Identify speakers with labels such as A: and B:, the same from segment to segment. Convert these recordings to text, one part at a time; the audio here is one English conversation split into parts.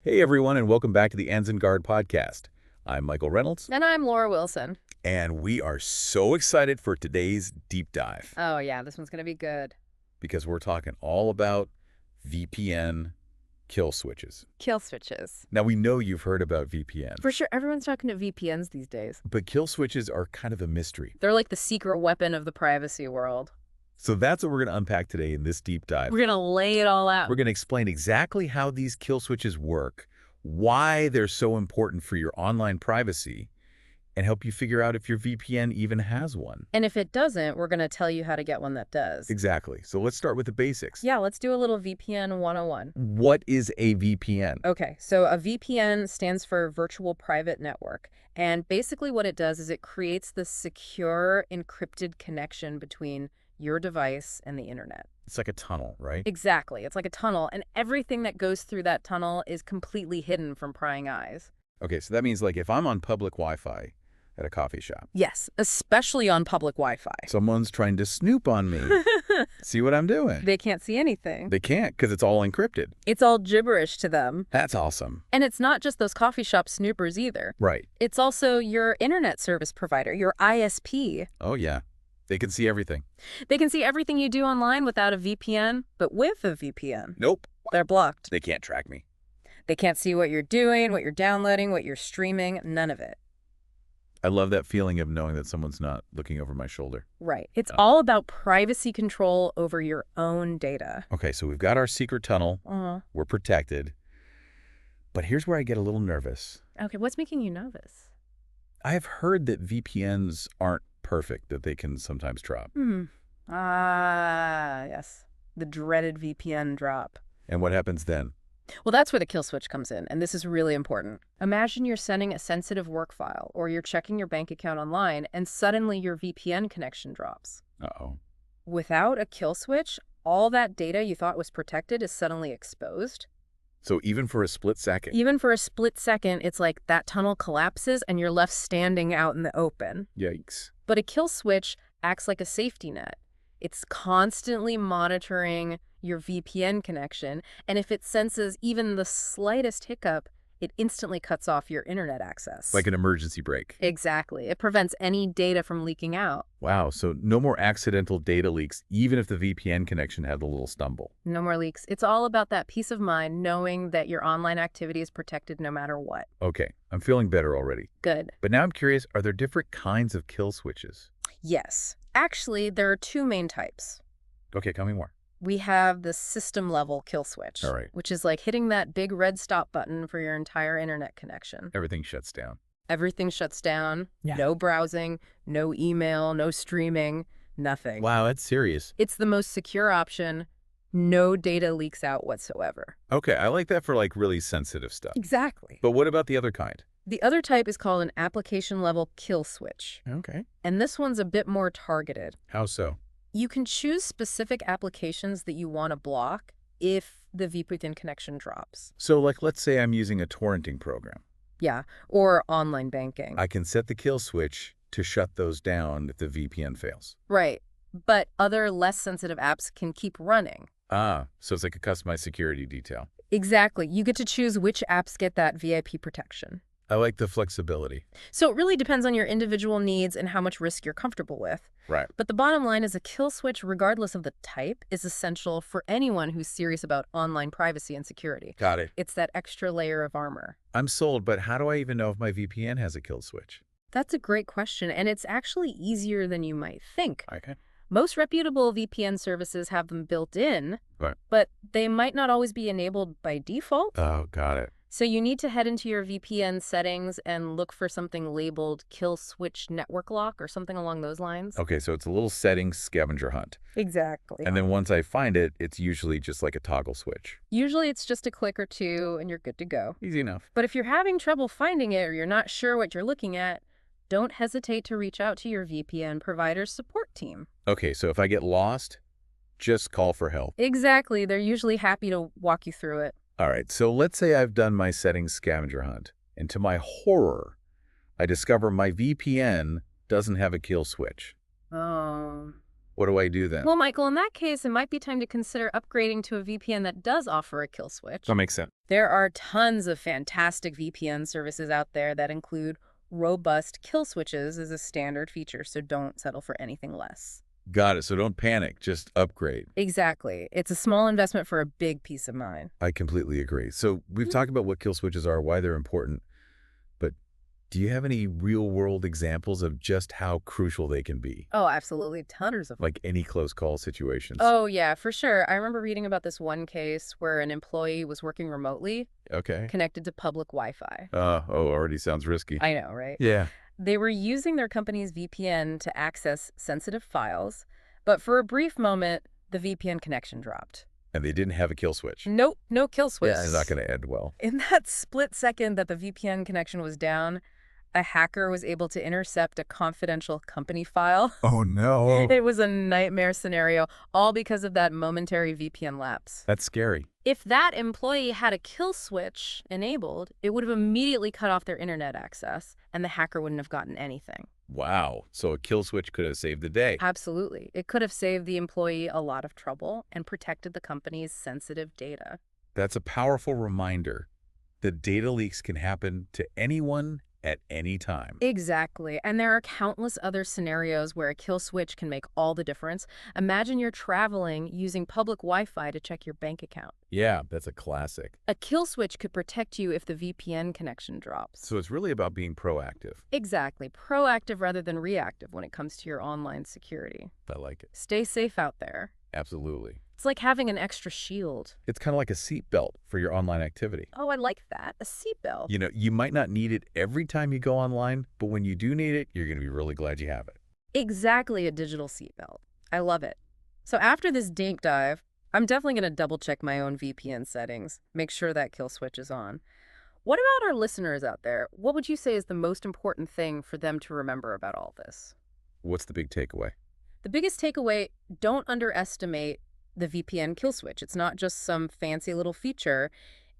A: Hey everyone, and welcome back to the AnzenGuard podcast. I'm Michael Reynolds,
B: And I'm Laura Wilson.
A: and we are so excited for today's deep dive
B: Oh, yeah, this one's going to be good.
A: because we're talking all about VPN kill switches.
B: Kill switches.
A: Now, we know you've heard about VPNs,
B: For sure, everyone's talking to VPNs these days.
A: but kill switches are kind of a mystery.
B: They're like the secret weapon of the privacy world.
A: So that's what we're going to unpack today in this deep dive.
B: We're going to lay it all out.
A: We're going to explain exactly how these kill switches work, why they're so important for your online privacy, and help you figure out if your VPN even has one.
B: And if it doesn't, we're going to tell you how to get one that does.
A: Exactly. So let's start with the basics.
B: Yeah, let's do a little VPN 101.
A: What is a VPN?
B: Okay, so a VPN stands for Virtual Private Network. And basically what it does is it creates the secure, encrypted connection between your device and the internet.
A: It's like a tunnel, right?
B: Exactly. It's like a tunnel, and everything that goes through that tunnel is completely hidden from prying eyes.
A: Okay, so that means like if I'm on public Wi-Fi at a coffee shop,
B: Yes, especially on public Wi-Fi.
A: someone's trying to snoop on me, see what I'm doing.
B: They can't see anything.
A: They can't because it's all encrypted.
B: It's all gibberish to them.
A: That's awesome.
B: And it's not just those coffee shop snoopers either.
A: Right.
B: It's also your internet service provider, your ISP.
A: Oh, yeah. They can see everything.
B: They can see everything you do online without a VPN, but with a VPN,
A: Nope.
B: they're blocked.
A: They can't track me.
B: They can't see what you're doing, what you're downloading, what you're streaming, none of it.
A: I love that feeling of knowing that someone's not looking over my shoulder.
B: Right. It's all about privacy control over your own data.
A: Okay, so we've got our secret tunnel. We're protected. But here's where I get a little nervous.
B: Okay, what's making you nervous?
A: I have heard that VPNs aren't perfect, that they can sometimes drop.
B: Yes. The dreaded VPN drop.
A: And what happens then?
B: Well, that's where the kill switch comes in, and this is really important. Imagine you're sending a sensitive work file, or you're checking your bank account online, and suddenly your VPN connection drops.
A: Uh-oh.
B: Without a kill switch, all that data you thought was protected is suddenly exposed.
A: So even for a split second?
B: Even for a split second, it's like that tunnel collapses and you're left standing out in the open.
A: Yikes.
B: But a kill switch acts like a safety net. It's constantly monitoring your VPN connection, and if it senses even the slightest hiccup, it instantly cuts off your internet access.
A: Like an emergency brake.
B: Exactly. It prevents any data from leaking out.
A: Wow, so no more accidental data leaks, even if the VPN connection had a little stumble.
B: No more leaks. It's all about that peace of mind, knowing that your online activity is protected no matter what.
A: Okay, I'm feeling better already.
B: Good.
A: But now I'm curious, are there different kinds of kill switches?
B: Yes. Actually, there are two main types.
A: Okay, tell me more.
B: We have the system-level kill switch,
A: All right.
B: which is like hitting that big red stop button for your entire internet connection.
A: Everything shuts down.
B: Everything shuts down.
A: Yeah.
B: No browsing, no email, no streaming, nothing.
A: Wow, that's serious.
B: It's the most secure option. No data leaks out whatsoever.
A: Okay, I like that for like really sensitive stuff.
B: Exactly.
A: But what about the other kind?
B: The other type is called an application-level kill switch.
A: Okay.
B: And this one's a bit more targeted.
A: How so?
B: You can choose specific applications that you want to block if the VPN connection drops.
A: So like, let's say I'm using a torrenting program.
B: Yeah, or online banking.
A: I can set the kill switch to shut those down if the VPN fails.
B: Right, but other less sensitive apps can keep running.
A: Ah, so it's like a customized security detail.
B: Exactly. You get to choose which apps get that VIP protection.
A: I like the flexibility.
B: So it really depends on your individual needs and how much risk you're comfortable with.
A: Right.
B: But the bottom line is a kill switch, regardless of the type, is essential for anyone who's serious about online privacy and security.
A: Got it.
B: It's that extra layer of armor.
A: I'm sold, but how do I even know if my VPN has a kill switch?
B: That's a great question, and it's actually easier than you might think.
A: Okay.
B: Most reputable VPN services have them built in,
A: Right.
B: but they might not always be enabled by default.
A: Oh, got it.
B: So you need to head into your VPN settings and look for something labeled kill switch network lock or something along those lines.
A: Okay, so it's a little settings scavenger hunt.
B: Exactly.
A: And then once I find it, it's usually just like a toggle switch.
B: Usually it's just a click or two and you're good to go.
A: Easy enough.
B: But if you're having trouble finding it or you're not sure what you're looking at, don't hesitate to reach out to your VPN provider's support team.
A: Okay, so if I get lost, just call for help.
B: Exactly. They're usually happy to walk you through it.
A: All right, so let's say I've done my settings scavenger hunt, and to my horror, I discover my VPN doesn't have a kill switch.
B: Oh.
A: What do I do then?
B: Well, Michael, in that case, it might be time to consider upgrading to a VPN that does offer a kill switch.
A: That makes sense.
B: There are tons of fantastic VPN services out there that include robust kill switches as a standard feature, so don't settle for anything less.
A: Got it. So don't panic. Just upgrade.
B: Exactly. It's a small investment for a big peace of mind.
A: I completely agree. So we've talked about what kill switches are, why they're important, but do you have any real-world examples of just how crucial they can be?
B: Oh, absolutely. Tons of them.
A: Like any close call situations?
B: Oh, yeah, for sure. I remember reading about this one case where an employee was working remotely,
A: Okay.
B: connected to public Wi-Fi.
A: Already sounds risky.
B: I know, right?
A: Yeah.
B: They were using their company's VPN to access sensitive files, but for a brief moment, the VPN connection dropped.
A: And they didn't have a kill switch.
B: Nope, no kill switch.
A: Yeah, it's not going to end well.
B: In that split second that the VPN connection was down, a hacker was able to intercept a confidential company file.
A: Oh, no.
B: It was a nightmare scenario, all because of that momentary VPN lapse.
A: That's scary.
B: If that employee had a kill switch enabled, it would have immediately cut off their internet access, and the hacker wouldn't have gotten anything.
A: Wow. So a kill switch could have saved the day.
B: Absolutely. It could have saved the employee a lot of trouble and protected the company's sensitive data.
A: That's a powerful reminder that data leaks can happen to anyone at any time.
B: Exactly. And there are countless other scenarios where a kill switch can make all the difference. Imagine you're traveling using public Wi-Fi to check your bank account.
A: Yeah, that's a classic.
B: A kill switch could protect you if the VPN connection drops.
A: So it's really about being proactive.
B: Exactly. Proactive rather than reactive when it comes to your online security.
A: I like it.
B: Stay safe out there.
A: Absolutely.
B: It's like having an extra shield.
A: It's kind of like a seatbelt for your online activity.
B: Oh, I like that. A seatbelt.
A: You know, you might not need it every time you go online, but when you do need it, you're going to be really glad you have it.
B: Exactly, a digital seatbelt. I love it. So after this deep dive, I'm definitely going to double check my own VPN settings, make sure that kill switch is on. What about our listeners out there? What would you say is the most important thing for them to remember about all this?
A: What's the big takeaway?
B: The biggest takeaway, don't underestimate the VPN kill switch. It's not just some fancy little feature.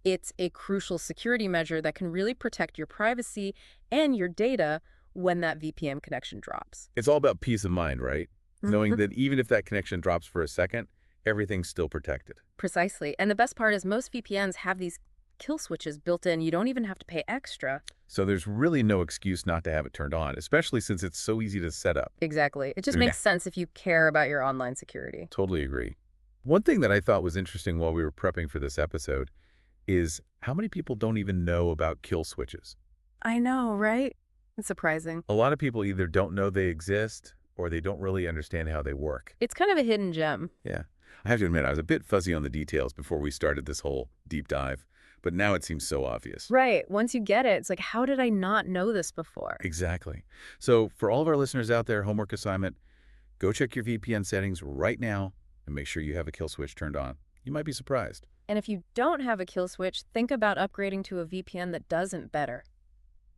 B: It's a crucial security measure that can really protect your privacy and your data when that VPN connection drops.
A: It's all about peace of mind, right? Knowing that even if that connection drops for a second, everything's still protected.
B: Precisely. And the best part is most VPNs have these kill switches built in. You don't even have to pay extra.
A: So there's really no excuse not to have it turned on, especially since it's so easy to set up.
B: Exactly. It just makes sense if you care about your online security.
A: Totally agree. One thing that I thought was interesting while we were prepping for this episode is how many people don't even know about kill switches.
B: I know, right? It's surprising.
A: A lot of people either don't know they exist or they don't really understand how they work.
B: It's kind of a hidden gem.
A: Yeah. I have to admit, I was a bit fuzzy on the details before we started this whole deep dive, but now it seems so obvious.
B: Right. Once you get it, it's like, how did I not know this before?
A: Exactly. So for all of our listeners out there, homework assignment, go check your VPN settings right now and make sure you have a kill switch turned on. You might be surprised.
B: And if you don't have a kill switch, think about upgrading to a VPN that doesn't better.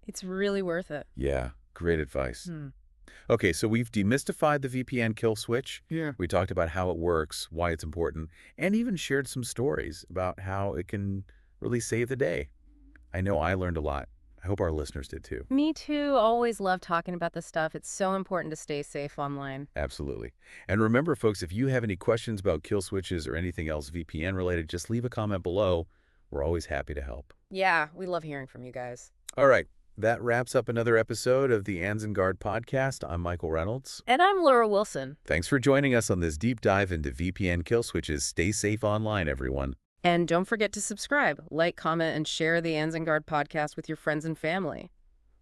B: It's really worth it.
A: Yeah, great advice. Okay, so we've demystified the VPN kill switch.
C: Yeah.
A: We talked about how it works, why it's important, and even shared some stories about how it can really save the day. I know I learned a lot. I hope our listeners did too.
B: Me too. Always love talking about this stuff. It's so important to stay safe online.
A: Absolutely. And remember, folks, if you have any questions about kill switches or anything else VPN related, just leave a comment below. We're always happy to help.
B: Yeah, we love hearing from you guys.
A: All right. That wraps up another episode of the AnzenGuard podcast. I'm Michael Reynolds.
B: And I'm Laura Wilson.
A: Thanks for joining us on this deep dive into VPN kill switches. Stay safe online, everyone.
B: And don't forget to subscribe, like, comment, and share the AnzenGuard podcast with your friends and family.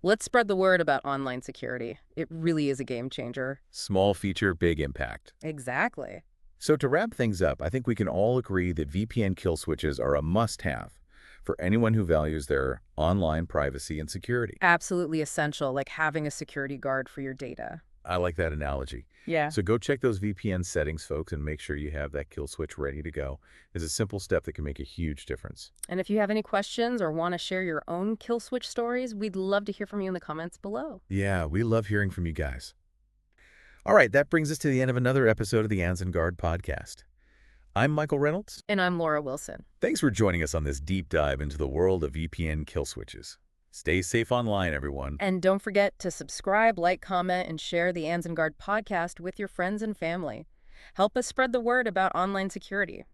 B: Let's spread the word about online security. It really is a game changer.
A: Small feature, big impact.
B: Exactly.
A: So to wrap things up, I think we can all agree that VPN kill switches are a must-have for anyone who values their online privacy and security.
B: Absolutely essential, like having a security guard for your data.
A: I like that analogy.
B: Yeah.
A: So go check those VPN settings, folks, and make sure you have that kill switch ready to go. It's a simple step that can make a huge difference.
B: And if you have any questions or want to share your own kill switch stories, we'd love to hear from you in the comments below.
A: Yeah, we love hearing from you guys. All right, that brings us to the end of another episode of the AnzenGuard podcast. I'm Michael Reynolds.
B: And I'm Laura Wilson.
A: Thanks for joining us on this deep dive into the world of VPN kill switches. Stay safe online, everyone.
B: And don't forget to subscribe, like, comment, and share the AnzenGuard podcast with your friends and family. Help us spread the word about online security.